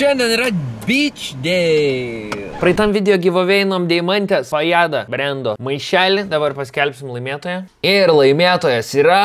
Šiandien yra Beach Day. Praeitam video giveaway'inom Deimantės Fajada brendo maišelį. Dabar paskelbsim laimėtoją. Ir laimėtojas yra...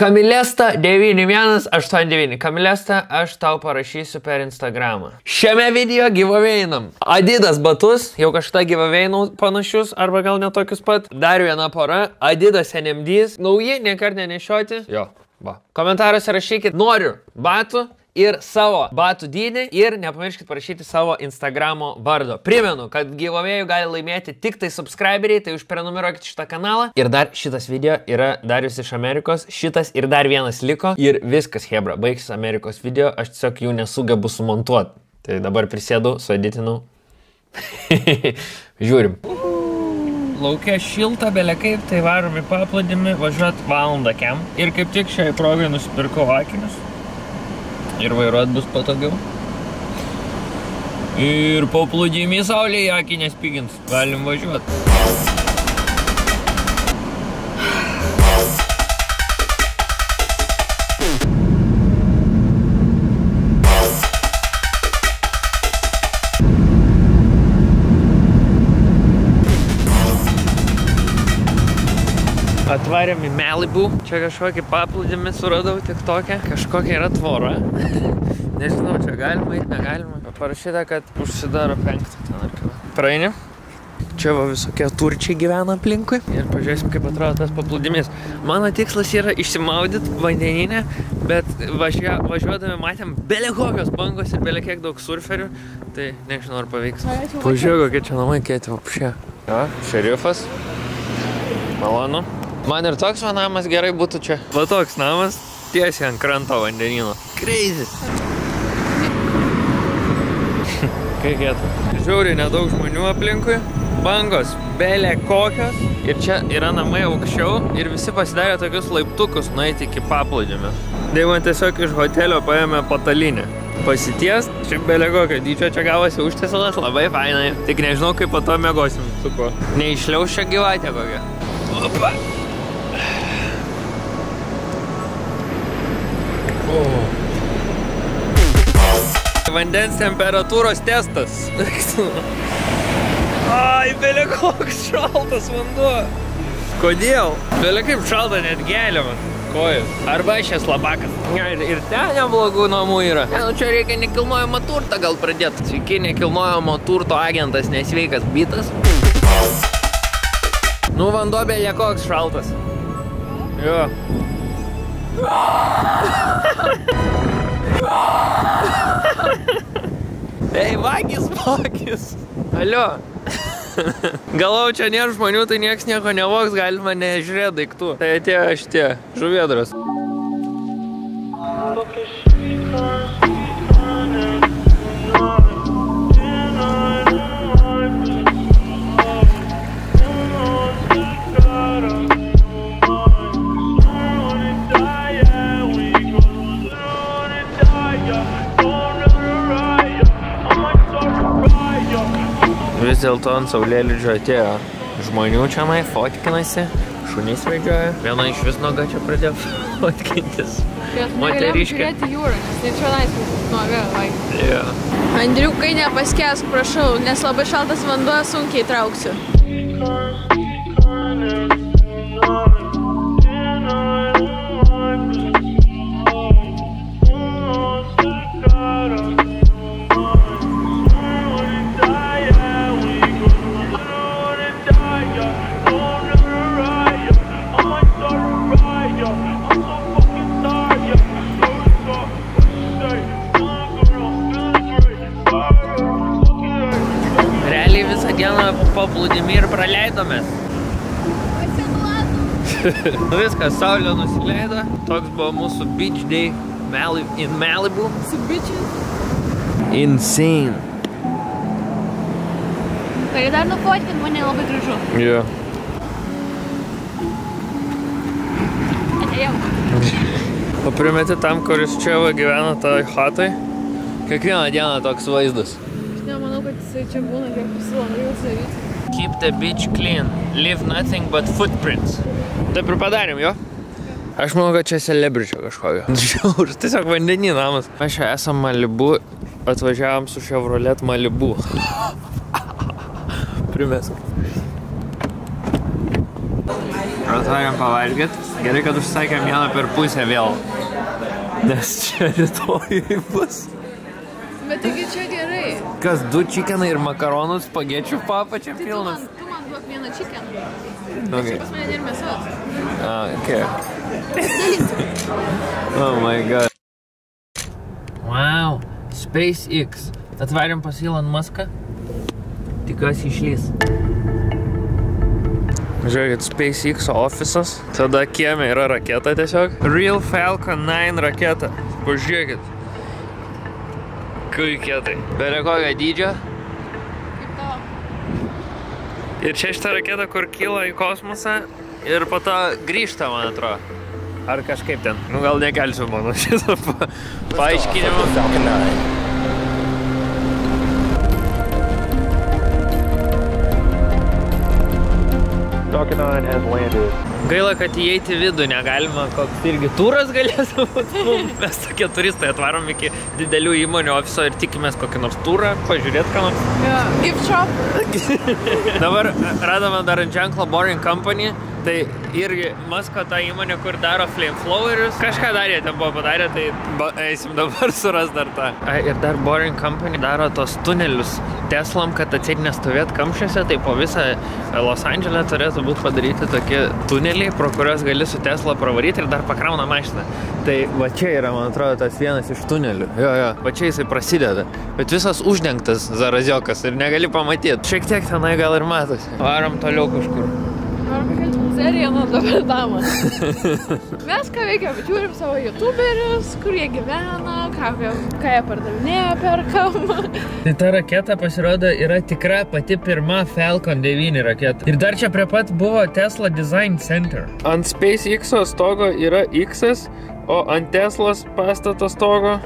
Kamilesta 9189. Kamilesta, aš tau parašysiu per Instagramą. Šiame video giveaway'inom Adidas batus, jau kažką giveaway'inau panašius, arba gal netokius pat. Dar viena pora, Adidas NMDs, nauji, niekart nenešioti. Jo, va. Komentaruose rašykit, noriu batų ir savo batų dydį ir nepamirškit parašyti savo Instagramo vardo. Primenu, kad giveaway'ų gali laimėti tik tai subscriberiai, tai užprenumeruokit šitą kanalą. Ir dar šitas video yra Darius iš Amerikos, šitas ir dar vienas liko. Ir viskas, hebra, baigsis Amerikos video, aš tiesiog jų nesugebu sumontuoti. Tai dabar prisėdau, sueditinau. Žiūrim. Laukia šilta, belė kaip, tai varom į paplūdimį, važiuot valandą kem. Ir kaip tik šiai progai nusipirkau akinius. Ir vairuot bus patogiau. Ir paplūdimį saulėje akinės pigins. Galim važiuot. Atvarėm į Malibu. Čia kažkokį paplūdimį suradau tik tokią. Kažkokia yra tvora. Nežinau, čia galima eit, negalima. Parašyta, kad užsidaro 5 ten ar ką. Praeini. Čia va visokie turčiai gyvena aplinkui. Ir pažiūrėsim, kaip atrodo tas paplūdimys. Mano tikslas yra išsimaudyti vandeninę, bet važiuodami matėm bele kokios bangos ir bele kiek daug surferių. Tai nežinau, ar pavyks. Pažiūrėjau, kokie čia namai kėti vapšė. Jo, šerifas. Malonu. Man ir toks va namas gerai būtų čia. Va toks namas, tiesiai ant kranto vandenino. Crazy. Kaip kėtų. Žiauriai nedaug žmonių aplinkui. Bangos belė kokios. Ir čia yra namai aukščiau. Ir visi pasidarė tokius laiptukus nueiti iki paplūdimio. Deimant tiesiog iš hotelio paėmė patalinę. Pasities, šiaip belė kokio dydžio čia gavosi užtiesalas, labai fainai. Tik nežinau, kaip po to miegosim su kuo. Neišliaus čia gyvatė kokia. Opa. Vandens temperatūros testas. Ai, belė koks šaltas vanduo. Kodėl? Belė kaip šalta net geliamas kojas. Arba aš esu labakas. Ir ten neblogų namų yra. Čia reikia nekilnojamo turtą gal pradėti. Sveiki, nekilnojamo turto agentas nesveikas bitas. Nu, vanduo belė koks šaltas. Jo. Ei, vagis. Alio. Galau, čia nėra žmonių, tai nieks nieko nevoks, galima nežiūrėti daiktų. Tai atėjo šitie žuvėdros. Vis dėlto ant saulėlydžio atėjo žmonių čia fotkinasi, šunys vedžioja. Viena iš vis nuoga čia pradėjo fotkintis. Moteriškė. Žiūrėti jūrą, nes tai čia laisvės nuoga, vai. Jo. Andriukai, nepaskęsk, prašau, nes labai šaltas vanduo, sunkiai trauksiu. Paplūdimį ir praleidomės. Viskas, saulė nusileido. Toks buvo mūsų Beach Day in Malibu. Su bitches. Insane. Tai dar nufotkint mane labai gražu. Jo. Atėjau. O primeti tam, kuris čia gyvena toj chatai. Kiekvieną dieną toks vaizdas. Aš nemanau, kad jisai čia būna, kiek pasilangai užsaryti. Keep the beach clean. Leave nothing but footprints. Taip ir padarėm, jo? Aš manau, kad čia celebričio kažkokio. Žiaur, tiesiog vandenį namas. Mes čia esam Malibu, atvažiavom su Chevrolet Malibu. Primesk. Atvarėm pavalgyt. Gerai, kad užsakėm vieną per pusę vėl. Nes čia rytoj bus. Bet taigi čia gerai. Kas, 2 chikenai ir makaronų, spagečių papa čia pilnas? Tu man duok vieną chikeną. Okay. Pas mane ir mėsos. Okay. Oh my god. Wow, SpaceX. Atvarėm pas Elon Muską. Tikiuosi išlys. Žiūrėkit, SpaceX ofisas. Tada kieme yra raketa tiesiog. Real Falcon 9 raketa. Pažiūrėkit. Kuiketai. Beria kokio dydžio. Kaip to? Ir čia šitą raketą, kur kyla į kosmosą ir po to grįžta, man atrodo. Ar kažkaip ten. Nu, gal nekelsiu mano šitą paaiškinimą. Falcon 9 has landed. Gaila, kad įeiti vidų negalima, koks irgi turas galėtų būti. Mes tokie turistai atvarom iki didelių įmonių ofiso ir tikimės kokį nors turą, pažiūrėt ką nors. Yeah, gift shop. Dabar radome dar ant ženklo Boring Company. Tai irgi Musko ta įmonė, kur daro flameflowerius. Kažką dar jie ten buvo padarę, tai eisim dabar suras dar tą. Ir dar Boring Company daro tos tunelius Teslam, kad atseit nestovėt kamščiuose. Tai po visą Los Andželę turėtų būti padaryti tokie tuneliai, pro kurios gali su Tesla pravaryti ir dar pakrauna mašiną. Tai va čia yra, man atrodo, tas vienas iš tunelių. Jo. Va čia jisai prasideda. Bet visas uždengtas zaraziokas ir negali pamatyti. Šiek tiek tenai gal ir matosi. Varom toliau kažkur. Varom kokią seriją nuo dabar damą. Mes ką veikiam, žiūrim savo youtuberius, kur jie gyvena, ką jie pardavinėja, perkam. Tai ta raketa pasirodo yra tikra pati pirma Falcon 9 raketa. Ir dar čia prie pat buvo Tesla Design Center. Ant SpaceX stogo yra X, o ant Teslos pastato stogo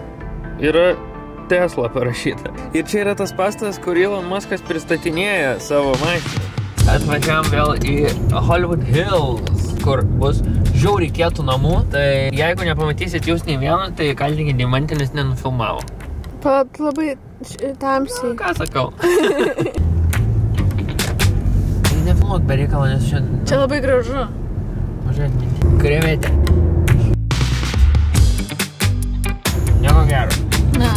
yra Tesla parašyta. Ir čia yra tas pastatas, kur Elon Muskas pristatinėja savo mašiną. Atvažiavam vėl į Hollywood Hills, kur bus žiauriai kietų namų. Tai jeigu nepamatysit jūs nei vieno, tai kaltinkit Dimantinis nenufilmavo. Pat labai tamsiai. Ką sakau? Tai nefilmuok be reikalo, nes šiandien... Čia labai gražu. Mažiai, krevetė. Nieko gero. Ne.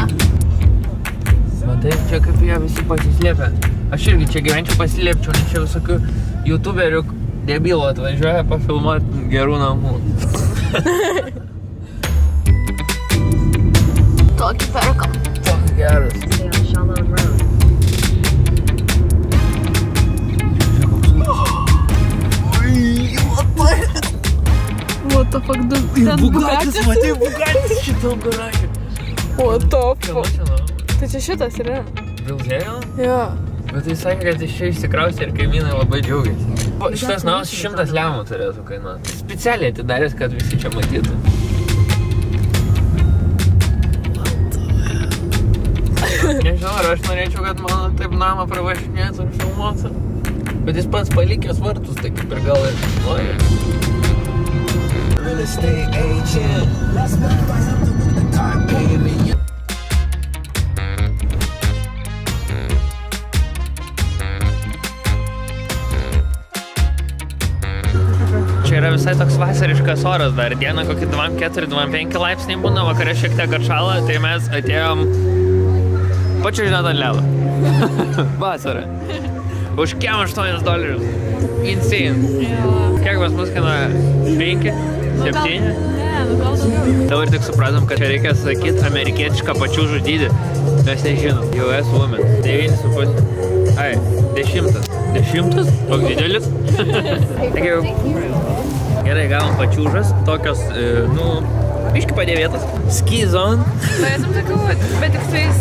Matai, čia kaip jie visi pasislėpia. Aš irgi čia gyvenčiau pasislėpčiau, nes čia visokių youtuberių debilų atvažiuoja pafilmuoti gerų namų. Tokį perkam. Tokį geras. What the fuck, ten Bugatis? Matai, Bugatis šitam garažė. What the fuck? Tai čia šitas yra. Vilzėjo? Jo. Bet tai sakė, kad iš čia išsikraustė ir kaimynai labai džiaugiasi. Šitas namas 100 lemų turėtų kainuoti. Specialiai atidaręs, kad visi čia matytų. Nežinau, ar aš norėčiau, kad mano taip namą pravažinėtų ir filmuotų. Bet jis pats palikęs vartus, tai kaip ir gal ir žinoja. Čia yra visai toks vasariškas oras dar. Dieną kokį 24-25 laipsniai būna, vakare šiek tiek atšąla, tai mes atėjom pačiužinėt ant ledo. Vasarą. Už kem $8. Insane. Kiek pas mus kainuoja? 5? 7? Ne, nu gal daugiau. Dabar tik supratom, kad čia reikia sakyti amerikietišką pačiūžų dydį. Mes nežinom. US woman. 9,5. Ai, 10. 10? Toks didelis? Gerai, gavom pačiūžas. Tokios, biški padėvėtas. Ski zone. Norėtum tokių, bet tik tais,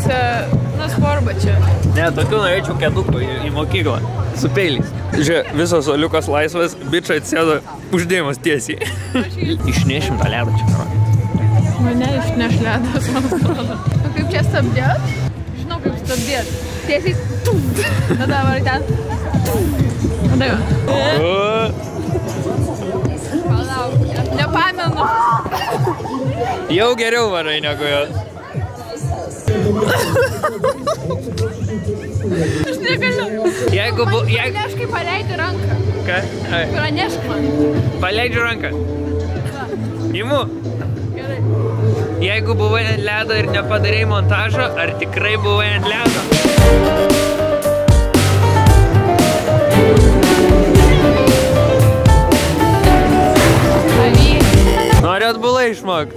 sportbačių. Ne, tokių norėčiau kedukų į mokyklą. Su peiliais. Žiūrėk, visos oliukas laisvas, bičai atsėdo uždėjimas tiesiai. Išnešim tą ledą čia, karokit. Mane išneš ledas, man atrodo. O kaip čia stabdėt? Žinau, kaip stabdėt. Tiesiai, tada varai ten. Tada jo. Palauk. Nepamenu. Jau geriau varai negu jos. Aš negaliu. Jeigu Pranešk, kai paleidi ranką. Ką? Ai. Pranešk man. Paleidžiu ranką. Imu. Gerai. Jeigu buvai ant ledo ir nepadarei montažo, ar tikrai buvai ant ledo? Nori atbulai išmokti.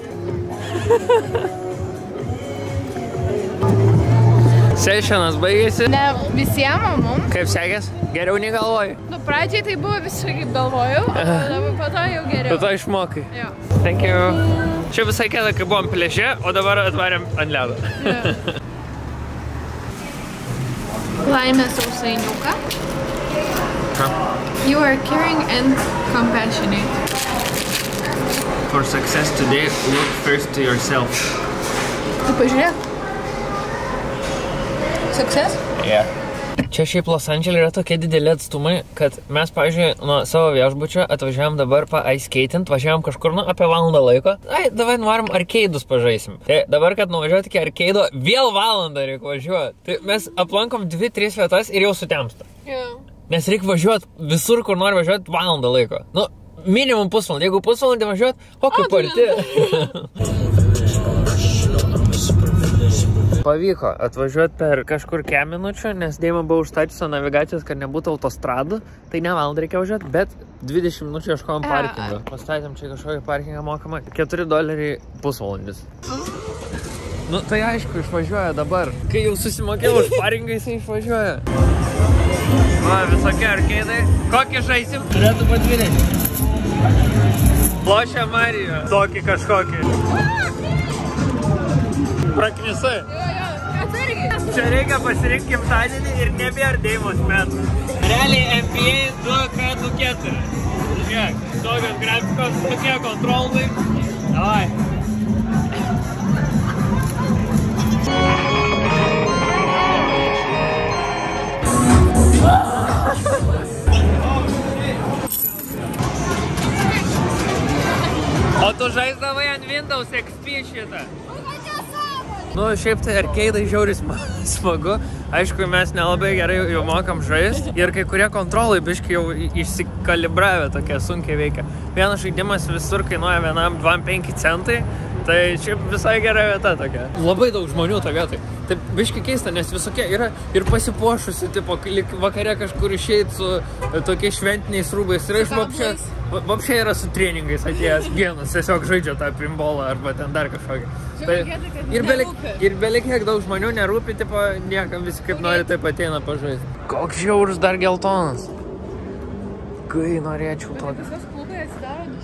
Sessionas baigėsi. Ne visiems mums. Kaip sekės? Geriau nei galvoju. Nu, pradžiai tai buvo visai kaip galvojau, o dabar po to jau geriau. Po to išmokai. Jo. Thank you. Čia visai kėda, kai buvom pliaže, o dabar atvarėm ant ledo. Laimės sausainiuką. Ką? You are caring and compassionate. For success today, look first to yourself. Tu pažiūrėk. Success? Yeah. Čia šiaip Los Andžele yra tokie dideli atstumai, kad mes, pavyzdžiui, nuo savo viešbučio atvažiavam dabar ice-skatint, važiavam kažkur, nu, apie valandą laiko. Ai, davai norim arkeidus pažaisim. Tai dabar, kad nuvažiuoti iki arkeido, vėl valandą reikia važiuoti. Tai mes aplankom 2-3 vietas ir jau sutemsta. Jo. Nes reikia važiuoti visur, kur nori važiuoti valandą laiko. Nu, minimum pusvalandį. Jeigu pusvalandį važiuoti, o kaip arti. Pavyko atvažiuoti per kažkur minučių, nes Deima buvo užstačiusi navigacijos, kad nebūtų autostradų. Tai ne valandą reikia važiuoti, bet 20 minučių ieškojom parkingą. Pastatėm čia kažkokį parkingą mokamą. $4 pusvalandis. Nu, tai aišku, išvažiuoja dabar. Kai jau susimokėjau už parkingą, jisai išvažiuoja. Va, visokie arkeidai. Kokį žaisim? Turėtų patvirtinti. Lošia Marijų. Tokį kažkokį. Praknisai. Jo, atsargiai. Čia reikia pasirinkti gimtadienį ir nebėra Deimos metų. Realiai NBA 2K24. Žiūrėk, tokios grafikos, tokie kontrolai. Davai. O tu žaisdavai ant Windows XP šitą? Nu, šiaip tai arkeidai žiauriai smagu. Aišku, mes nelabai gerai jau mokam žaisti. Ir kai kurie kontrolai biškai jau išsikalibravę tokie sunkiai veikia. Vienas žaidimas visur kainuoja vienam 2-5 centai. Tai šiaip visai gera vieta tokia. Labai daug žmonių to vietai. Taip biškai keista, nes visokie yra ir pasipuošusi, tipo, vakare kažkur išeit su tokiais šventiniais rūbais. Ir iš vapšė yra su treningais atėjęs vienas, tiesiog žaidžia tą pinbolą arba ten dar kažkokį. Tai, ir belik kiek daug žmonių nerūpi, tipo, niekam visi kaip nori taip ateina pažaisti. Koks žiaurus dar geltonas. Kai norėčiau tokį. Visos klubai atsidaro 10.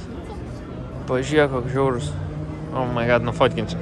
Pažiūrėk, koks žiaurus. Oh my god, nufotkinsiu.